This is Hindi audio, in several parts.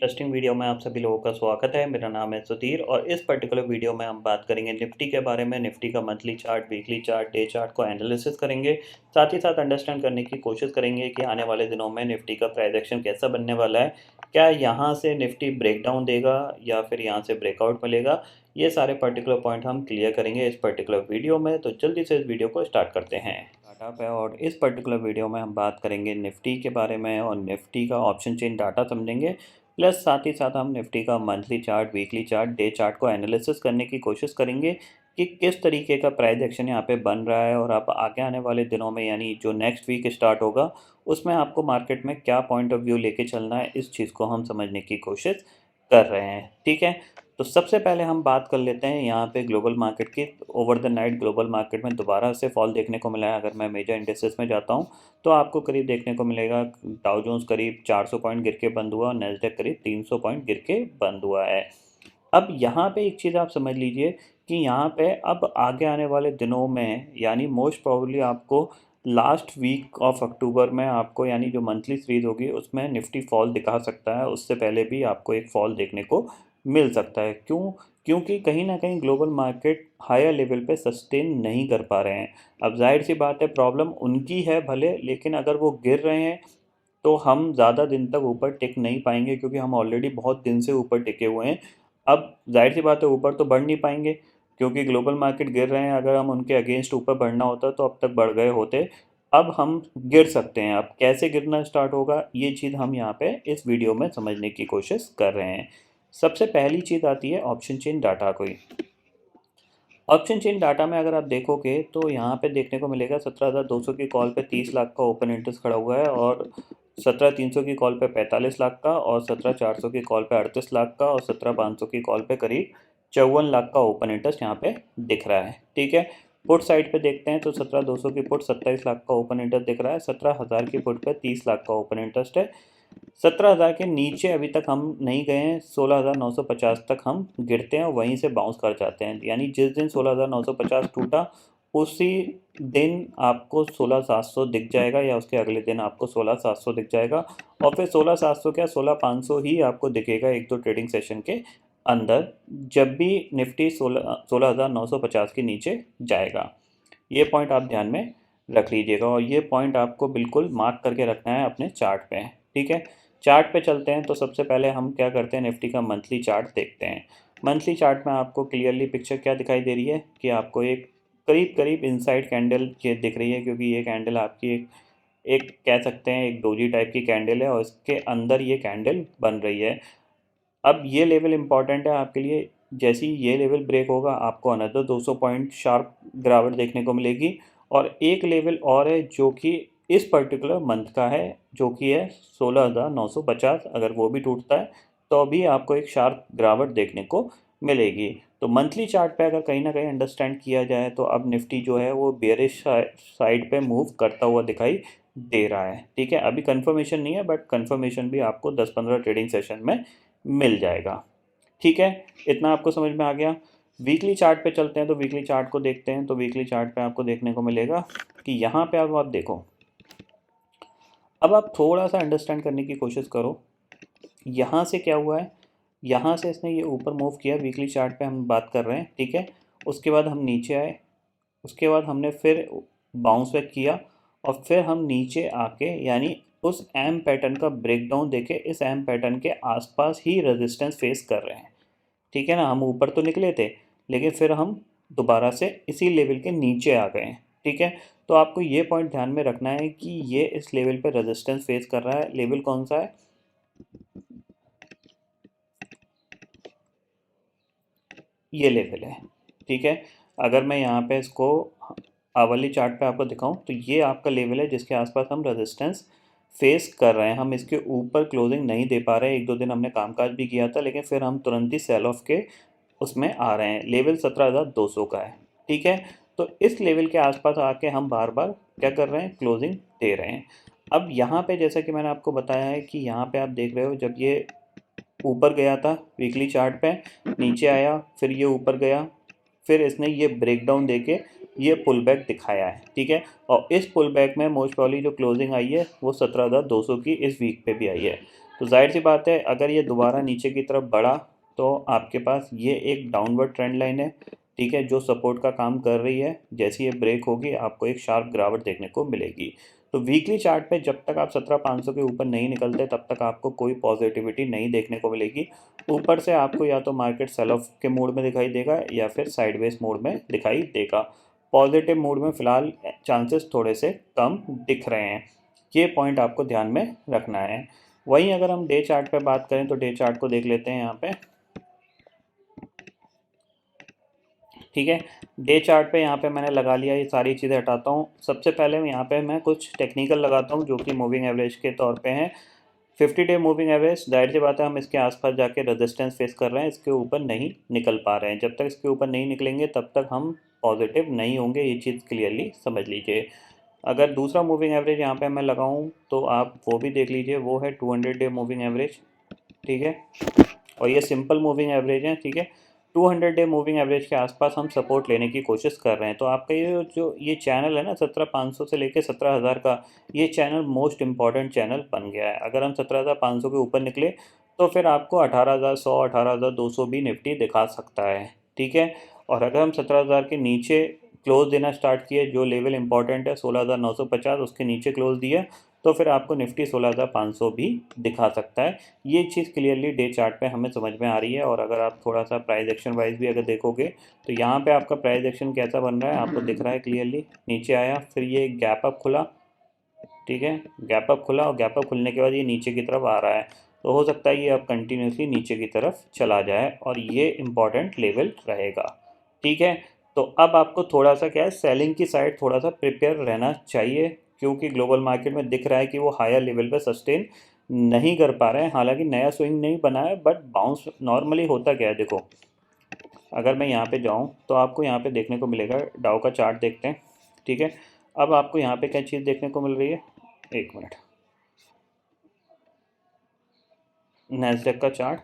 इंटरेस्टिंग वीडियो में आप सभी लोगों का स्वागत है। मेरा नाम है सुधीर और इस पर्टिकुलर वीडियो में हम बात करेंगे निफ्टी के बारे में। निफ्टी का monthly chart, weekly chart, day chart को एनालिसिस करेंगे। साथ ही साथ अंडरस्टैंड करने की कोशिश करेंगे कि आने वाले दिनों में निफ्टी का प्राइस एक्शन कैसा बनने वाला है। क्या यहाँ से निफ्टी ब्रेकडाउन देगा या फिर यहाँ से ब्रेकआउट मिलेगा। ये सारे पर्टिकुलर पॉइंट हम क्लियर करेंगे इस पर्टिकुलर वीडियो में। तो जल्दी से इस वीडियो को स्टार्ट करते हैं। डाटा पे और इस पर्टिकुलर वीडियो में हम बात करेंगे निफ्टी के बारे में और निफ्टी का ऑप्शन चेन डाटा समझेंगे। प्लस साथ ही साथ हम निफ्टी का monthly chart, weekly chart, day chart को एनालिसिस करने की कोशिश करेंगे कि किस तरीके का प्राइस एक्शन यहाँ पे बन रहा है और आप आगे आने वाले दिनों में यानी जो नेक्स्ट वीक स्टार्ट होगा उसमें आपको मार्केट में क्या पॉइंट ऑफ व्यू लेके चलना है, इस चीज़ को हम समझने की कोशिश कर रहे हैं। ठीक है, तो सबसे पहले हम बात कर लेते हैं यहाँ पे ग्लोबल मार्केट की। Over the night global market में दोबारा से फॉल देखने को मिला है। अगर मैं मेजर इंडेक्सेस में जाता हूँ तो आपको करीब देखने को मिलेगा डाउ जोन्स करीब 400 पॉइंट गिर के बंद हुआ और नैस्डैक करीब 300 पॉइंट गिर के बंद हुआ है। अब यहाँ पे एक चीज़ आप समझ लीजिए कि यहाँ पे अब आगे आने वाले दिनों में यानी मोस्ट प्रोबेबली आपको लास्ट वीक ऑफ अक्टूबर में आपको यानी जो मंथली सीरीज होगी उसमें निफ्टी फॉल दिखा सकता है। उससे पहले भी आपको एक फॉल देखने को मिल सकता है। क्यों? क्योंकि कहीं ना कहीं ग्लोबल मार्केट हायर लेवल पे सस्टेन नहीं कर पा रहे हैं। अब जाहिर सी बात है, प्रॉब्लम उनकी है भले, लेकिन अगर वो गिर रहे हैं तो हम ज़्यादा दिन तक ऊपर टिक नहीं पाएंगे क्योंकि हम ऑलरेडी बहुत दिन से ऊपर टिके हुए हैं। अब जाहिर सी बात है ऊपर तो बढ़ नहीं पाएंगे क्योंकि ग्लोबल मार्केट गिर रहे हैं। अगर हम उनके अगेंस्ट ऊपर बढ़ना होता तो अब तक बढ़ गए होते। अब हम गिर सकते हैं। अब कैसे गिरना स्टार्ट होगा ये चीज़ हम यहाँ पे इस वीडियो में समझने की कोशिश कर रहे हैं। सबसे पहली चीज़ आती है ऑप्शन चेन डाटा को। ऑप्शन चेन डाटा में अगर आप देखोगे तो यहाँ पे देखने को मिलेगा 17,200 की कॉल पे 30 लाख का ओपन इंटरेस्ट खड़ा हुआ है और 17,300 की कॉल पे 45 लाख का और 17,400 की कॉल पे 38 लाख का और 17,500 की कॉल पे करीब 54 लाख का ओपन इंटरेस्ट यहाँ पे दिख रहा है। ठीक है, पुट साइड पे देखते हैं तो 17,200 की पुट 27 लाख का ओपन इंटरेस्ट दिख रहा है। 17,000 की पुट पे 30 लाख का ओपन इंटरेस्ट है। 17,000 के नीचे अभी तक हम नहीं गए हैं। 16,950 तक हम गिरते हैं और वहीं से बाउंस कर जाते हैं। यानी जिस दिन 16,950 टूटा उसी दिन आपको 16,700 दिख जाएगा या उसके अगले दिन आपको 16,700 दिख जाएगा और फिर 16,700 क्या 16,500 ही आपको दिखेगा एक दो ट्रेडिंग सेशन के अंदर, जब भी निफ्टी 16,950 के नीचे जाएगा। ये पॉइंट आप ध्यान में रख लीजिएगा और ये पॉइंट आपको बिल्कुल मार्क करके रखना है अपने चार्ट पे। ठीक है, चार्ट पे चलते हैं तो सबसे पहले हम क्या करते हैं, निफ्टी का मंथली चार्ट देखते हैं। मंथली चार्ट में आपको क्लियरली पिक्चर क्या दिखाई दे रही है कि आपको एक करीब करीब इनसाइड कैंडल ये दिख रही है क्योंकि ये कैंडल आपकी एक कह सकते हैं एक डोजी टाइप की कैंडल है और इसके अंदर ये कैंडल बन रही है। अब ये लेवल इंपॉर्टेंट है आपके लिए। जैसे ही ये लेवल ब्रेक होगा आपको अनदर 200 पॉइंट शार्प गिरावट देखने को मिलेगी और एक लेवल और है जो कि इस पर्टिकुलर मंथ का है जो कि है 16,950। अगर वो भी टूटता है तो भी आपको एक शार्प गिरावट देखने को मिलेगी। तो मंथली चार्ट पे अगर कहीं ना कहीं अंडरस्टैंड किया जाए तो अब निफ्टी जो है वो बेयरिश साइड पे मूव करता हुआ दिखाई दे रहा है। ठीक है, अभी कंफर्मेशन नहीं है बट कंफर्मेशन भी आपको 10-15 ट्रेडिंग सेशन में मिल जाएगा। ठीक है, इतना आपको समझ में आ गया। वीकली चार्ट पे चलते हैं तो वीकली चार्ट को देखते हैं। तो वीकली चार्ट पे आपको देखने को मिलेगा कि यहाँ पे अब आप देखो, अब आप थोड़ा सा अंडरस्टैंड करने की कोशिश करो यहाँ से क्या हुआ है। यहाँ से इसने ये ऊपर मूव किया, वीकली चार्ट पे हम बात कर रहे हैं। ठीक है, उसके बाद हम नीचे आए, उसके बाद हमने फिर बाउंस बैक किया और फिर हम नीचे आके यानी उस एम पैटर्न का ब्रेकडाउन देके इस एम पैटर्न के आसपास ही रेजिस्टेंस फेस कर रहे हैं। ठीक है ना, हम ऊपर तो निकले थे लेकिन फिर हम दोबारा से इसी लेवल के नीचे आ गए हैं। ठीक है, तो आपको ये पॉइंट ध्यान में रखना है कि ये इस लेवल पे रेजिस्टेंस फेस कर रहा है। लेवल कौन सा है? ये लेवल है। ठीक है, अगर मैं यहाँ पे इसको आवली चार्ट पे आपको दिखाऊं तो ये आपका लेवल है जिसके आसपास हम रेजिस्टेंस फेस कर रहे हैं। हम इसके ऊपर क्लोजिंग नहीं दे पा रहे हैं। एक दो दिन हमने कामकाज भी किया था लेकिन फिर हम तुरंत ही सेल ऑफ के उसमें आ रहे हैं। लेवल 17,200 का है। ठीक है, तो इस लेवल के आसपास आके हम बार बार क्या कर रहे हैं, क्लोजिंग दे रहे हैं। अब यहाँ पे जैसा कि मैंने आपको बताया है कि यहाँ पे आप देख रहे हो जब ये ऊपर गया था वीकली चार्ट पे, नीचे आया, फिर ये ऊपर गया, फिर इसने ये ब्रेकडाउन देके ये पुल बैक दिखाया है, ठीक है। और इस पुल बैक में मोस्ट प्रॉब्ली जो क्लोजिंग आई है वो 17,200 की इस वीक पे भी आई है। तो जाहिर सी बात है अगर ये दोबारा नीचे की तरफ बढ़ा तो आपके पास ये एक डाउनवर्ड ट्रेंड लाइन है, ठीक है, जो सपोर्ट का काम कर रही है। जैसे ये ब्रेक होगी आपको एक शार्प गिरावट देखने को मिलेगी। तो वीकली चार्ट पे जब तक आप 17,500 के ऊपर नहीं निकलते तब तक आपको कोई पॉजिटिविटी नहीं देखने को मिलेगी। ऊपर से आपको या तो मार्केट सेल ऑफ के मूड में दिखाई देगा या फिर साइडवेज मूड में दिखाई देगा। पॉजिटिव मूड में फ़िलहाल चांसेस थोड़े से कम दिख रहे हैं, ये पॉइंट आपको ध्यान में रखना है। वहीं अगर हम डे चार्ट पे बात करें तो डे चार्ट को देख लेते हैं यहाँ पे, ठीक है। डे चार्ट पे यहाँ पे मैंने लगा लिया, ये सारी चीज़ें हटाता हूँ। सबसे पहले यहाँ पे मैं कुछ टेक्निकल लगाता हूँ जो कि मूविंग एवरेज के तौर पे हैं। 50 डे मूविंग एवरेज, जाहिर सी बात है हम इसके आसपास जाके रेजिस्टेंस फेस कर रहे हैं, इसके ऊपर नहीं निकल पा रहे हैं। जब तक इसके ऊपर नहीं निकलेंगे तब तक हम पॉजिटिव नहीं होंगे, ये चीज़ क्लियरली समझ लीजिए। अगर दूसरा मूविंग एवरेज यहाँ पे मैं लगाऊँ तो आप वो भी देख लीजिए, वो है 200 डे मूविंग एवरेज, ठीक है। और ये सिंपल मूविंग एवरेज है, ठीक है। 200 डे मूविंग एवरेज के आसपास हम सपोर्ट लेने की कोशिश कर रहे हैं। तो आपका ये जो ये चैनल है ना 17,500 से लेके 17,000 का, ये चैनल मोस्ट इम्पॉर्टेंट चैनल बन गया है। अगर हम 17,500 के ऊपर निकले तो फिर आपको 18,100 18,200 भी निफ्टी दिखा सकता है, ठीक है। और अगर हम 17,000 के नीचे क्लोज देना स्टार्ट किए, जो लेवल इंपॉर्टेंट है 16,950 उसके नीचे क्लोज दिया, तो फिर आपको निफ्टी 16,500 भी दिखा सकता है। ये चीज़ क्लियरली डे चार्ट पे हमें समझ में आ रही है। और अगर आप थोड़ा सा प्राइस एक्शन वाइज भी अगर देखोगे तो यहाँ पे आपका प्राइस एक्शन कैसा बन रहा है आपको दिख रहा है क्लियरली। नीचे आया, फिर ये गैप अप खुला, ठीक है, गैप अप खुला और गैप अप खुलने के बाद ये नीचे की तरफ आ रहा है। तो हो सकता है ये अब कंटिन्यूसली नीचे की तरफ चला जाए और ये इम्पॉर्टेंट लेवल रहेगा, ठीक है। तो अब आपको थोड़ा सा क्या है, सेलिंग की साइड थोड़ा सा प्रिपेयर रहना चाहिए, क्योंकि ग्लोबल मार्केट में दिख रहा है कि वो हायर लेवल पे सस्टेन नहीं कर पा रहे हैं। हालांकि नया स्विंग नहीं बना है बट बाउंस नॉर्मली होता क्या है, देखो अगर मैं यहाँ पे जाऊँ तो आपको यहाँ पे देखने को मिलेगा, डाउ का चार्ट देखते हैं, ठीक है। अब आपको यहाँ पे क्या चीज़ देखने को मिल रही है, एक मिनट, नैस्डैक का चार्ट,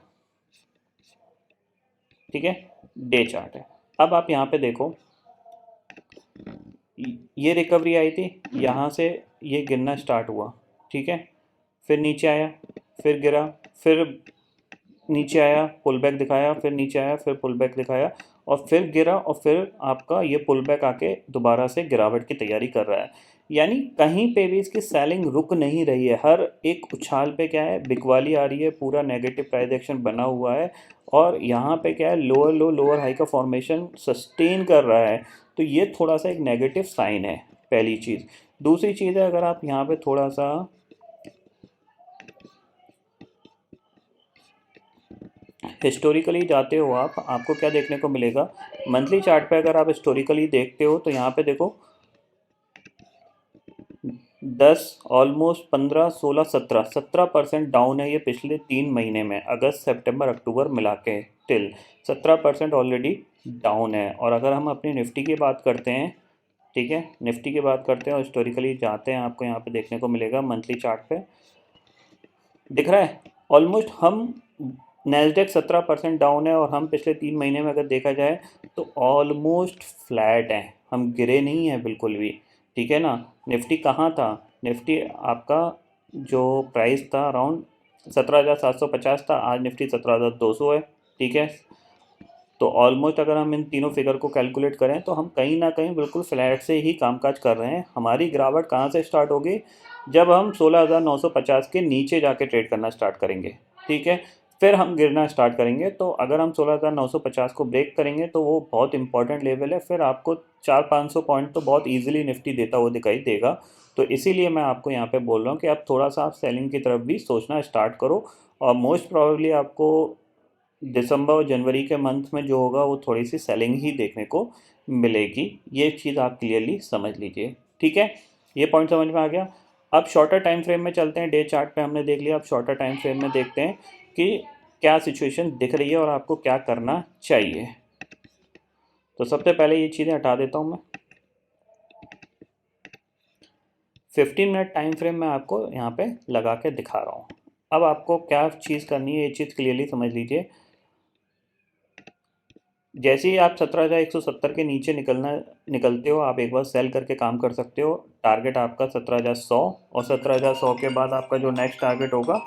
ठीक है, डे चार्ट है। अब आप यहाँ पे देखो, ये रिकवरी आई थी, यहाँ से ये गिरना स्टार्ट हुआ, ठीक है, फिर नीचे आया, फिर गिरा, फिर नीचे आया, पुल बैक दिखाया, फिर नीचे आया, फिर पुल बैक दिखाया और फिर गिरा और फिर आपका ये पुल बैक आके दोबारा से गिरावट की तैयारी कर रहा है। यानी कहीं पे भी इसकी सेलिंग रुक नहीं रही है, हर एक उछाल पे क्या है, बिकवाली आ रही है, पूरा नेगेटिव प्राइस एक्शन बना हुआ है। और यहाँ पे क्या है, लोअर लो लोअर हाई का फॉर्मेशन सस्टेन कर रहा है। तो ये थोड़ा सा एक नेगेटिव साइन है, पहली चीज़। दूसरी चीज़ है, अगर आप यहाँ पे थोड़ा सा हिस्टोरिकली जाते हो आप, आपको क्या देखने को मिलेगा, मंथली चार्ट पे अगर आप हिस्टोरिकली देखते हो तो यहाँ पे देखो 10 ऑलमोस्ट 15 16 17% डाउन है ये पिछले 3 महीने में, अगस्त सितंबर अक्टूबर मिला के टिल 17% ऑलरेडी डाउन है। और अगर हम अपनी निफ्टी की बात करते हैं, ठीक है, निफ्टी की बात करते हैं और हिस्टोरिकली जाते हैं, आपको यहाँ पे देखने को मिलेगा मंथली चार्ट पे दिख रहा है ऑलमोस्ट हम, नैस्डैक 17% डाउन है और हम पिछले 3 महीने में अगर देखा जाए तो ऑलमोस्ट फ्लैट हैं, हम गिरे नहीं हैं बिल्कुल भी, ठीक है ना। निफ्टी कहाँ था, निफ्टी आपका जो प्राइस था अराउंड 17,750 था, आज निफ्टी 17,200 है, ठीक है। तो ऑलमोस्ट अगर हम इन तीनों फिगर को कैलकुलेट करें तो हम कहीं ना कहीं बिल्कुल फ्लैट से ही कामकाज कर रहे हैं। हमारी गिरावट कहाँ से स्टार्ट होगी, जब हम 16,950 के नीचे जाके ट्रेड करना स्टार्ट करेंगे, ठीक है, फिर हम गिरना स्टार्ट करेंगे। तो अगर हम 16,950 को ब्रेक करेंगे तो वो बहुत इंपॉर्टेंट लेवल है, फिर आपको 400-500 पॉइंट तो बहुत ईजिली निफ्टी देता हुआ दिखाई देगा। तो इसीलिए मैं आपको यहाँ पे बोल रहा हूँ कि आप थोड़ा सा आप सेलिंग की तरफ भी सोचना स्टार्ट करो। और मोस्ट प्रोबेबली आपको दिसंबर और जनवरी के मंथ में जो होगा वो थोड़ी सी सेलिंग ही देखने को मिलेगी, ये चीज़ आप क्लियरली समझ लीजिए, ठीक है। ये पॉइंट समझ में आ गया। अब शॉर्टर टाइम फ्रेम में चलते हैं, डे चार्ट पे हमने देख लिया, अब शॉर्टर टाइम फ्रेम में देखते हैं कि क्या सिचुएशन दिख रही है और आपको क्या करना चाहिए। तो सबसे पहले ये चीज़ें हटा देता हूँ मैं। 15 मिनट टाइम फ्रेम में आपको यहाँ पे लगा के दिखा रहा हूँ। अब आपको क्या चीज़ करनी है, ये चीज़ क्लियरली समझ लीजिए। जैसे ही आप 17,170 के नीचे निकलते हो, आप एक बार सेल करके काम कर सकते हो। टारगेट आपका 17,100, और 17,100 के बाद आपका जो नेक्स्ट टारगेट होगा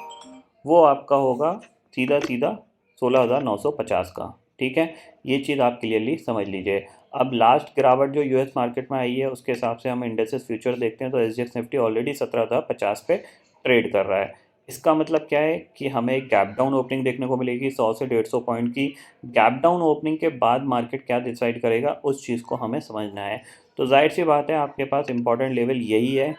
वो आपका होगा सीधा सीधा 16,950 का। ठीक है, ये चीज़ आप क्लियरली समझ लीजिए। अब लास्ट गिरावट जो यूएस मार्केट में आई है उसके हिसाब से हम इंडेक्सेस फ्यूचर देखते हैं तो एसजीएक्स निफ्टी ऑलरेडी 17,050 पे ट्रेड कर रहा है। इसका मतलब क्या है कि हमें एक गैप डाउन ओपनिंग देखने को मिलेगी 100 से 150 पॉइंट की। गैप डाउन ओपनिंग के बाद मार्केट क्या डिसाइड करेगा उस चीज़ को हमें समझना है। तो जाहिर सी बात है आपके पास इंपॉर्टेंट लेवल यही है।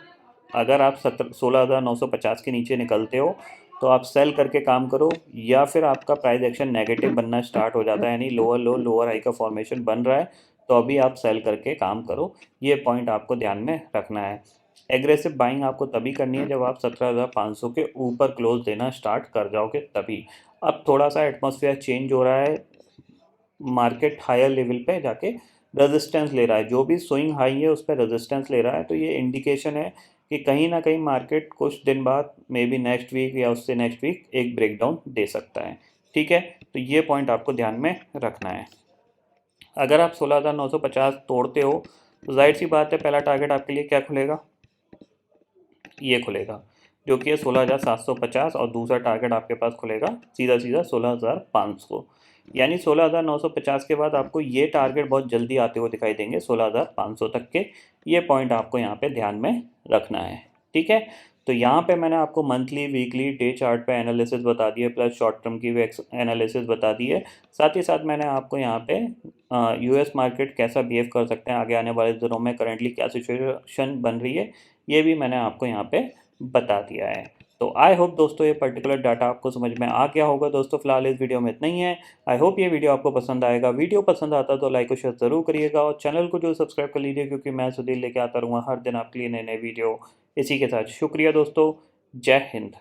अगर आप 16,950 के नीचे निकलते हो तो आप सेल करके काम करो, या फिर आपका प्राइस एक्शन नेगेटिव बनना स्टार्ट हो जाता है, यानी लोअर लो लोअर हाई का फॉर्मेशन बन रहा है, तो अभी आप सेल करके काम करो। ये पॉइंट आपको ध्यान में रखना है। एग्रेसिव बाइंग आपको तभी करनी है जब आप 17,500 के ऊपर क्लोज देना स्टार्ट कर जाओगे तभी। अब थोड़ा सा एटमॉस्फेयर चेंज हो रहा है, मार्केट हायर लेवल पे जाके रेजिस्टेंस ले रहा है, जो भी स्विंग हाई है उस पर रेजिस्टेंस ले रहा है, तो ये इंडिकेशन है कि कहीं ना कहीं मार्केट कुछ दिन बाद मे बी नेक्स्ट वीक या उससे नेक्स्ट वीक एक ब्रेकडाउन दे सकता है। ठीक है, तो ये पॉइंट आपको ध्यान में रखना है। अगर आप 16,950 तोड़ते हो तो जाहिर सी बात है पहला टारगेट आपके लिए क्या खुलेगा, ये खुलेगा, जो कि है 16,750, और दूसरा टारगेट आपके पास खुलेगा सीधा सीधा 16,500। यानी 16,950 के बाद आपको ये टारगेट बहुत जल्दी आते हुए दिखाई देंगे 16,500 तक के। ये पॉइंट आपको यहाँ पे ध्यान में रखना है। ठीक है, तो यहाँ पे मैंने आपको मंथली वीकली डे चार्ट पे एनालिसिस बता दिए, प्लस शॉर्ट टर्म की भी एनालिसिस बता दी है। साथ ही साथ मैंने आपको यहाँ पे यूएस मार्केट कैसा बिहेव कर सकते हैं आगे आने वाले दिनों में, करंटली क्या सिचुएशन बन रही है, ये भी मैंने आपको यहाँ पे बता दिया है। तो आई होप दोस्तों ये पर्टिकुलर डाटा आपको समझ में आ गया होगा। दोस्तों फिलहाल इस वीडियो में इतना ही है। आई होप ये वीडियो आपको पसंद आएगा। वीडियो पसंद आता तो लाइक और शेयर ज़रूर करिएगा, और चैनल को जो सब्सक्राइब कर लीजिए, क्योंकि मैं सुधीर लेके आता रहूँगा हर दिन आपके लिए नए नए वीडियो। इसी के साथ शुक्रिया दोस्तों, जय हिंद।